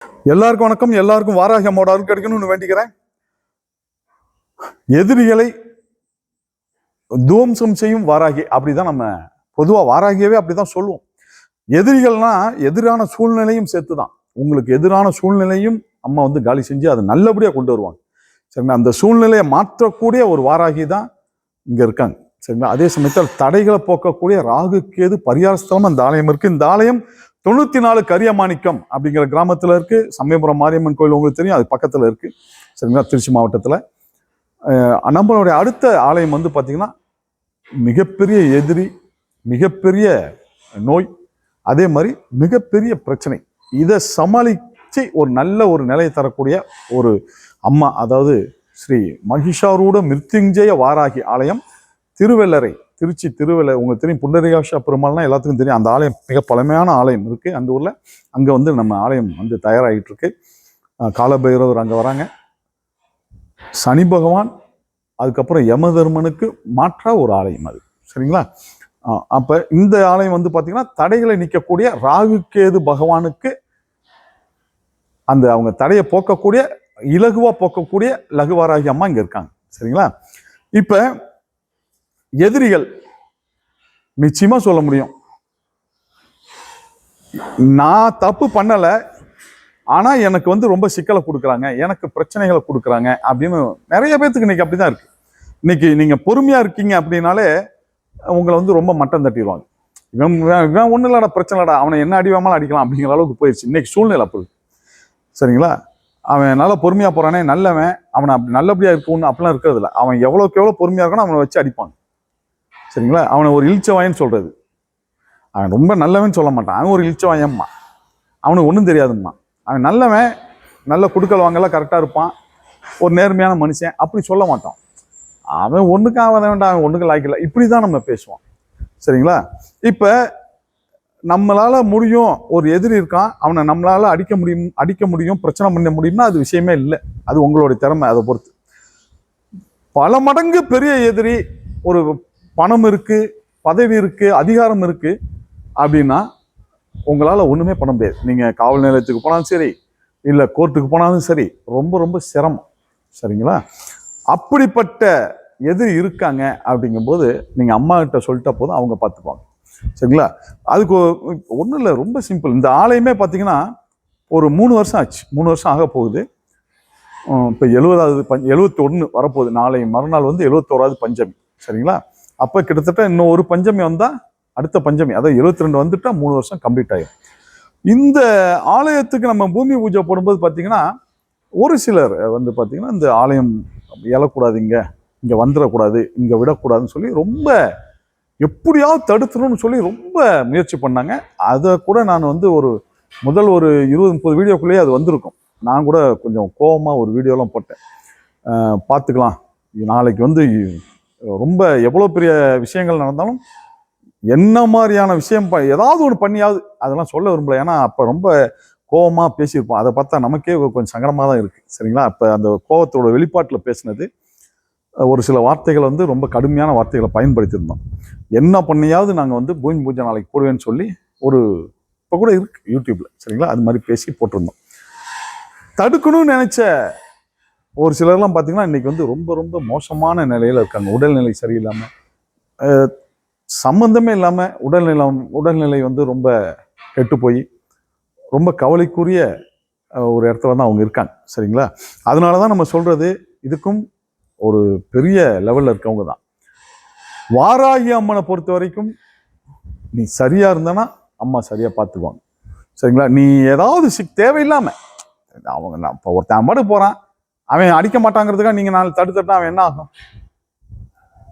எல்லாருக்கும் வணக்கம். எல்லாருக்கும் வாராகி அம்மாவோட அருள் கிடைக்கணும்னு வேண்டிக்கிறேன். எதிரிகளை துவம்சம் செய்யும் வாராகி, அப்படிதான் நம்ம பொதுவா வாராகியவே அப்படிதான் சொல்லுவோம். எதிரிகள்னா எதிரான சூழ்நிலையும் சேர்த்துதான். உங்களுக்கு எதிரான சூழ்நிலையும் அம்மா வந்து காலி செஞ்சு அதை நல்லபடியா கொண்டு வருவாங்க. சரிங்களா? அந்த சூழ்நிலையை மாற்றக்கூடிய ஒரு வாராகி தான் இங்க இருக்காங்க. சரிங்களா? அதே சமயத்தில் தடைகளை போக்கக்கூடிய ராகு கேது பரிகாரஸ்தலம் அந்த ஆலயம் இருக்கு. இந்த ஆலயம் 94 கரியமாணிக்கம் அப்படிங்கிற கிராமத்துல இருக்கு. சமயபுரம் மாரியம்மன் கோயில் உங்களுக்கு தெரியும், அது பக்கத்துல இருக்கு. சரிங்களா? திருச்சி மாவட்டத்துல. நம்மளுடைய அடுத்த ஆலயம் வந்து பாத்தீங்கன்னா மிகப்பெரிய எதிரி, மிகப்பெரிய நோய், அதே மாதிரி மிகப்பெரிய பிரச்சனை, இதை சமாளிச்சு ஒரு நல்ல ஒரு நிலையை தரக்கூடிய ஒரு அம்மா, அதாவது ஸ்ரீ மகிஷாரூட மிருத்யுஞ்சய வாராகி ஆலயம், திருவெள்ளரை, திருச்சி திருவெள்ளரை. உங்களுக்கு தெரியும் புண்டரீகாட்ச பெருமாள்னா எல்லாத்துக்கும் தெரியும். அந்த ஆலயம் மிக பழமையான ஆலயம் இருக்கு அந்த ஊர்ல. அங்க வந்து நம்ம ஆலயம் வந்து தயாராகிட்டு இருக்கு. காலபைரவர் அங்க வராங்க. சனி பகவான், அதுக்கப்புறம் யமதர்மனுக்கு மாற்றா ஒரு ஆலயம் அது. சரிங்களா? அப்ப இந்த ஆலயம் வந்து பாத்தீங்கன்னா தடைகளை நீக்கக்கூடிய ராகு கேது பகவானுக்கு அந்த அவங்க தடையை போக்கக்கூடிய, இலகுவா போக்கக்கூடிய லகுவாராகி அம்மா இங்க இருக்காங்க. சரிங்களா? இப்ப எதிரிகள் நிச்சயமா சொல்ல முடியும், நான் தப்பு பண்ணல, ஆனா எனக்கு வந்து ரொம்ப சிக்கலை கொடுக்குறாங்க, எனக்கு பிரச்சனைகளை கொடுக்குறாங்க அப்படின்னு நிறைய பேர்த்துக்கு இன்னைக்கு அப்படிதான் இருக்கு. இன்னைக்கு நீங்க பொறுமையா இருக்கீங்க அப்படின்னாலே உங்களை வந்து ரொம்ப மட்டம் தட்டிடுவாங்க. இவன் ஒன்றும் இல்லடா, பிரச்சனை இல்லடா, அவனை என்ன அடி வேணாலும் அடிக்கலாம் அப்படிங்கிற அளவுக்கு போயிடுச்சு இன்னைக்கு சூழ்நிலை அப்படி. சரிங்களா? அவன் நல்லா பொறுமையா போறானே, நல்லவன், அவனை அப்படி நல்லபடியா இருக்கும்னு அப்படிலாம் இருக்கிறது இல்லை. அவன் எவ்வளோக்கு எவ்வளோ பொறுமையா இருக்கணும் அவனை வச்சு அடிப்பாங்க. சரிங்களா? அவனை ஒரு இழிச்சவாயன்னு சொல்றது. அவன் ரொம்ப நல்லவன் சொல்ல மாட்டான், அவன் ஒரு இழிச்சவாயம்மா, அவனுக்கு ஒன்றும் தெரியாதும்மா. அவன் நல்லவன், நல்ல குடுக்கல் வாங்கலாம் கரெக்டாக இருப்பான், ஒரு நேர்மையான மனுஷன், அப்படி சொல்ல மாட்டான். அவன் ஒன்றுக்கு ஆகாத வேண்டாம், அவன் ஒன்றுக்கு லாய்க்கல, இப்படி தான் நம்ம பேசுவோம். சரிங்களா? இப்போ நம்மளால முடியும், ஒரு எதிரி இருக்கான், அவனை நம்மளால அடிக்க முடியும், பிரச்சனை பண்ண முடியும்னா அது விஷயமே இல்லை. அது உங்களுடைய திறமை, அதை பொறுத்து. பல மடங்கு பெரிய எதிரி, ஒரு பணம் இருக்கு, பதவி இருக்கு, அதிகாரம் இருக்கு அப்படின்னா உங்களால ஒண்ணுமே பண்ண முடியாது. நீங்க காவல் நிலையத்துக்கு போனாலும் சரி, இல்ல கோர்ட்டுக்கு போனாலும் சரி, ரொம்ப ரொம்ப சிரமம். சரிங்களா? அப்படிப்பட்ட எதிரி இருக்காங்க அப்படிங்கும்போது நீங்க அம்மா கிட்ட சொல்லிட்ட போதும் அவங்க பார்த்துப்பாங்க. சரிங்களா? அதுக்கு ஒன்றும் இல்லை, ரொம்ப சிம்பிள். இந்த ஆலயமே பார்த்தீங்கன்னா ஒரு 3 வருஷம் ஆச்சு, 3 வருஷம் ஆக போகுது. இப்போ 71 வரப்போகுது. நாளை மறுநாள் வந்து 71வது பஞ்சமி. சரிங்களா? அப்போ கிட்டத்தட்ட இன்னும் ஒரு பஞ்சமி வந்தால் அடுத்த பஞ்சமி, அதாவது 72 வந்துட்டா 3 வருஷம் கம்ப்ளீட் ஆகிடும். இந்த ஆலயத்துக்கு நம்ம பூமி பூஜை போடும்போது பார்த்தீங்கன்னா ஒரு சிலர் வந்து பார்த்தீங்கன்னா இந்த ஆலயம் எழக்கூடாது, இங்கே வந்துடக்கூடாது, இங்கே விடக்கூடாதுன்னு சொல்லி ரொம்ப எப்படியாவது தடுத்துணும்னு சொல்லி ரொம்ப முயற்சி பண்ணாங்க. அதை கூட நான் வந்து முதல் ஒரு 20-30 வீடியோக்குள்ளேயே அது வந்திருக்கும். நான் கூட கொஞ்சம் கோபமாக ஒரு வீடியோலாம் போட்டேன். பார்த்துக்கலாம், நாளைக்கு வந்து ரொம்ப எவ்வளோ பெரிய விஷயங்கள் நடந்தாலும் என்ன மாதிரியான விஷயம் ஏதாவது ஒன்று பண்ணியாவது, அதெல்லாம் சொல்ல விரும்பல. ஏன்னா அப்போ ரொம்ப கோபமாக பேசியிருப்போம். அதை பார்த்தா நமக்கே கொஞ்சம் சங்கடமாக தான் இருக்குது. சரிங்களா? அப்போ அந்த கோபத்தோட வெளிப்பாட்டில் பேசினது ஒரு சில வார்த்தைகள் வந்து ரொம்ப கடுமையான வார்த்தைகளை பயன்படுத்தியிருந்தோம். என்ன பண்ணியாவது நாங்கள் வந்து பூமி பூஜை நாளைக்கு போடுவேன்னு சொல்லி இப்போ கூட இருக்கு யூடியூப்ல. சரிங்களா? அது மாதிரி பேசி போட்டிருந்தோம். தடுக்கணும்னு நினைச்ச ஒரு சிலர்லாம் பார்த்தீங்கன்னா இன்னைக்கு வந்து ரொம்ப ரொம்ப மோசமான நிலையில இருக்காங்க. உடல்நிலை சரியில்லாமல், சம்பந்தமே இல்லாமல் உடல்நிலை வந்து ரொம்ப கெட்டு போய் ரொம்ப கவலைக்குரிய ஒரு இடத்துல தான் அவங்க இருக்காங்க. சரிங்களா? அதனால தான் நம்ம சொல்றது, இதுக்கும் ஒரு பெரிய லெவலில் இருக்கவங்க தான். வாராகி அம்மனை பொறுத்த வரைக்கும் நீ சரியா இருந்தனா அம்மா சரியா பார்த்துக்குவாங்க. சரிங்களா? நீ ஏதாவது தேவையில்லாம அவங்க இப்போ ஒருத்தன் அம்மாடு போறான், அவன் அடிக்க மாட்டாங்கிறதுக்காக நீங்க நாலு தடுத்தட்டா அவன் என்ன ஆகும்?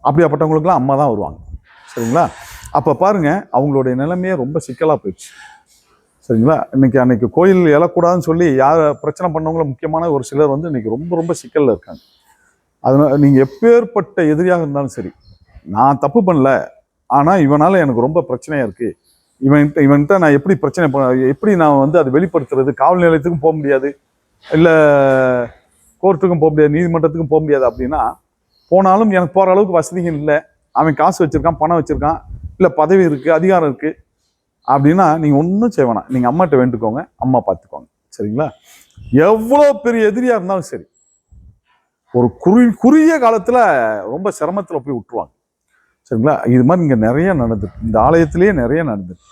அப்படியாப்பட்டவங்களுக்குலாம் அம்மா தான் வருவாங்க. சரிங்களா? அப்ப பாருங்க, அவங்களுடைய நிலைமையே ரொம்ப சிக்கலா போயிடுச்சு. சரிங்களா? அன்னைக்கு கோயில் எழக்கூடாதுன்னு சொல்லி யார் பிரச்சனை பண்ணவங்களும் முக்கியமான ஒரு சிலர் வந்து இன்னைக்கு ரொம்ப ரொம்ப சிக்கல்ல இருக்காங்க. அதனால நீங்க எப்பேற்பட்ட எதிரியாக இருந்தாலும் சரி, நான் தப்பு பண்ணல, ஆனா இவனால எனக்கு ரொம்ப பிரச்சனையா இருக்கு, இவன்கிட்ட நான் எப்படி நான் வந்து அதை வெளிப்படுத்துறது? காவல் நிலையத்துக்கும் போக முடியாது, இல்ல கோர்ட்டுக்கும் போக முடியாது, நீதிமன்றத்துக்கும் போக முடியாது. அப்படின்னா போனாலும் எனக்கு போற அளவுக்கு வசதிகள் இல்லை, அவன் காசு வச்சிருக்கான், பணம் வச்சிருக்கான், இல்ல பதவி இருக்கு, அதிகாரம் இருக்கு அப்படின்னா நீங்க ஒன்றும் செய்ய வேணாம், நீங்க அம்மாட்ட வேண்டுக்கோங்க, அம்மா பார்த்துக்கோங்க. சரிங்களா? எவ்வளோ பெரிய எதிரியா இருந்தாலும் சரி, ஒரு குறுகிய காலத்துல ரொம்ப சிரமத்துல போய் விட்டுருவாங்க. சரிங்களா? இது மாதிரி இங்க நிறைய நடந்துருக்கு, இந்த ஆலயத்திலேயே நிறைய நடந்துருக்கு.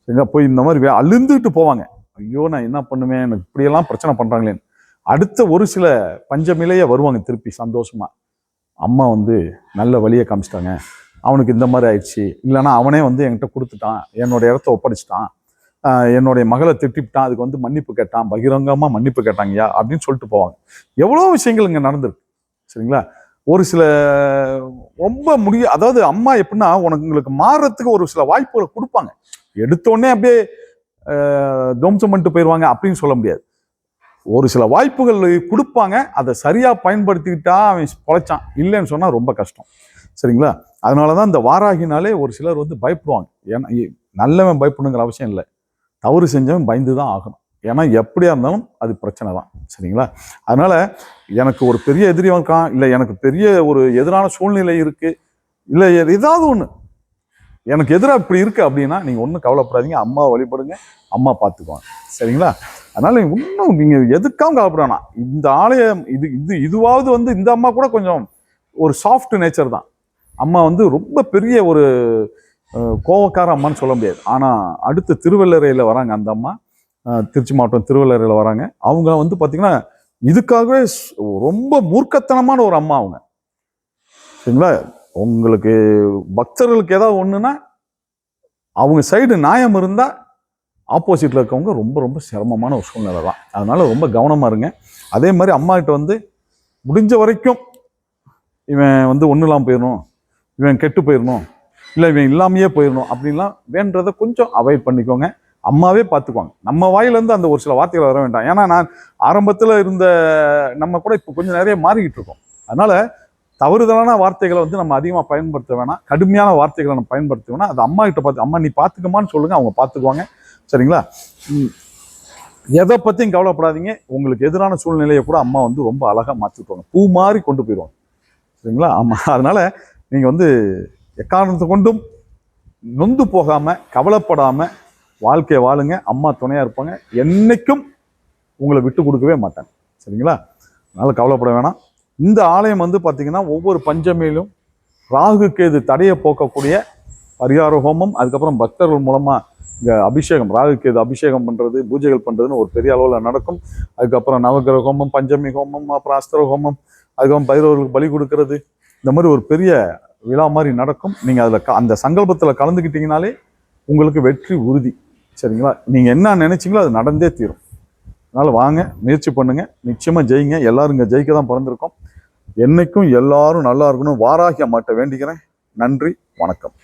சரிங்களா? போய் இந்த மாதிரி அழுந்துட்டு போவாங்க. ஐயோ நான் என்ன பண்ணுவேன், எனக்கு இப்படியெல்லாம் பிரச்சனை பண்றாங்களேன்னு. அடுத்த ஒரு சில பஞ்சமிலேயே வருவாங்க திருப்பி சந்தோஷமா. அம்மா வந்து நல்ல வழியை காமிச்சிட்டாங்க, அவனுக்கு இந்த மாதிரி ஆயிடுச்சு, இல்லைன்னா அவனே வந்து என்கிட்ட கொடுத்துட்டான், என்னோட இடத்த ஒப்படைச்சிட்டான், என்னுடைய மகளை திட்டிவிட்டான், அதுக்கு வந்து மன்னிப்பு கேட்டான், பகிரங்கமா மன்னிப்பு கேட்டாங்கய்யா அப்படின்னு சொல்லிட்டு போவாங்க. எவ்வளோ விஷயங்கள் இங்க நடந்திருக்கு. சரிங்களா? ஒரு சில ரொம்ப அதாவது அம்மா எப்படின்னா உங்களுக்கு மாறுறதுக்கு ஒரு சில வாய்ப்புகளை கொடுப்பாங்க. எடுத்தோடனே அப்படியே துவம்சம் பண்ணிட்டு போயிடுவாங்க அப்படின்னு சொல்ல முடியாது. ஒரு சில வாய்ப்புகள் கொடுப்பாங்க, அதை சரியா பயன்படுத்திக்கிட்டா அவன் பொழைச்சான், இல்லைன்னு சொன்னா ரொம்ப கஷ்டம். சரிங்களா? அதனாலதான் இந்த வாராகினாலே ஒரு சிலர் வந்து பயப்படுவாங்க. ஏன்னா நல்லவன் பயப்படணுங்கிற அவசியம் இல்லை, தவறு செஞ்சவன் பயந்துதான் ஆகணும். ஏன்னா எப்படியா இருந்தாலும் அது பிரச்சனை தான். சரிங்களா? அதனால எனக்கு ஒரு பெரிய எதிரி இருக்கான், இல்லை எனக்கு பெரிய ஒரு எதிரான சூழ்நிலை இருக்கு, இல்லை ஏதாவது ஒண்ணு எனக்கு எதிராக இப்படி இருக்கு அப்படின்னா நீங்க ஒன்றும் கவலைப்படாதீங்க, அம்மா வழிபடுங்க, அம்மா பார்த்துக்குவாங்க. சரிங்களா? அதனால இன்னும் நீங்க எதுக்காகவும் கவலைப்படானா. இந்த ஆலயம் இதுவாவது வந்து இந்த அம்மா கூட கொஞ்சம் ஒரு சாஃப்ட் நேச்சர் தான். அம்மா வந்து ரொம்ப பெரிய ஒரு கோவக்கார அம்மான்னு சொல்ல முடியாது. ஆனா அடுத்து திருவள்ளரையில வராங்க அந்த அம்மா, திருச்சி மாவட்டம் திருவள்ளரையில வராங்க. அவங்க வந்து பாத்தீங்கன்னா இதுக்காகவே ரொம்ப மூர்க்கத்தனமான ஒரு அம்மா அவங்க. சரிங்களா? உங்களுக்கு பக்தர்களுக்கு ஏதாவது ஒண்ணுன்னா அவங்க சைடு நியாயம் இருந்தா ஆப்போசிட்ல இருக்கவங்க ரொம்ப ரொம்ப சிரமமான ஒரு சூழ்நிலை தான். அதனால ரொம்ப கவனமா இருங்க. அதே மாதிரி அம்மா கிட்ட வந்து முடிஞ்ச வரைக்கும் இவன் வந்து ஒன்றும் இல்லாமல் போயிடணும், இவன் கெட்டு போயிடணும், இல்லை இவன் இல்லாமையே போயிடணும் அப்படின்லாம் வேண்டதை கொஞ்சம் அவாய்ட் பண்ணிக்கோங்க. அம்மாவே பார்த்துக்குவாங்க. நம்ம வாயிலேருந்து அந்த ஒரு சில வார்த்தைகள் வர வேண்டாம். ஏன்னா நான் ஆரம்பத்தில் இருந்த நம்ம கூட இப்போ கொஞ்சம் நிறைய மாறிக்கிட்டு இருக்கோம். அதனால தவறுதலான வார்த்தைகளை வந்து நம்ம அதிகமாக பயன்படுத்த வேணாம், கடுமையான வார்த்தைகளை நம்ம பயன்படுத்த வேணாம். அது அம்மா கிட்ட பார்த்து, அம்மா நீ பார்த்துக்கமான்னு சொல்லுங்க, அவங்க பார்த்துக்குவாங்க. சரிங்களா? எதை பற்றியும் கவலைப்படாதீங்க. உங்களுக்கு எதிரான சூழ்நிலையை கூட அம்மா வந்து ரொம்ப அழகாக மாற்றிட்டுவாங்க, பூ மாதிரி கொண்டு போயிடுவாங்க. சரிங்களா? ஆமாம். அதனால நீங்கள் வந்து எக்காரணத்தை கொண்டும் நொந்து போகாமல் கவலைப்படாமல் வாழ்க்கையை வாழுங்க. அம்மா துணையாக இருப்பாங்க, என்னைக்கும் உங்களை விட்டு கொடுக்கவே மாட்டாங்க. சரிங்களா? அதனால் கவலைப்பட வேணாம். இந்த ஆலயம் வந்து பார்த்தீங்கன்னா ஒவ்வொரு பஞ்சமியிலும் ராகு கேது தடையை போக்கக்கூடிய பரிகார ஹோமம், அதுக்கப்புறம் பக்தர்கள் மூலமாக இங்கே அபிஷேகம், ராகு கேது அபிஷேகம் பண்ணுறது, பூஜைகள் பண்ணுறதுன்னு ஒரு பெரிய அளவில் நடக்கும். அதுக்கப்புறம் நவகிரக ஹோமம், பஞ்சமி ஹோமம், அப்புறம் அஸ்திர ஹோமம், அதுக்கப்புறம் பைரவர்களுக்கு பலி கொடுக்கறது, இந்த மாதிரி ஒரு பெரிய விழா மாதிரி நடக்கும். நீங்கள் அதில் அந்த சங்கல்பத்தில் கலந்துக்கிட்டீங்கனாலே உங்களுக்கு வெற்றி உறுதி. சரிங்களா? நீங்கள் என்ன நினைச்சீங்களோ அது நடந்தே தீரும். அதனால் வாங்க, முயற்சி பண்ணுங்க, நிச்சயமாக ஜெயிங்க. எல்லாரும் இங்கே ஜெயிக்க தான் பிறந்திருக்கோம். என்னைக்கும் எல்லாரும் நல்லா இருக்கணும். வாராகி அம்மாட்ட வேண்டிக்கிறேன். நன்றி, வணக்கம்.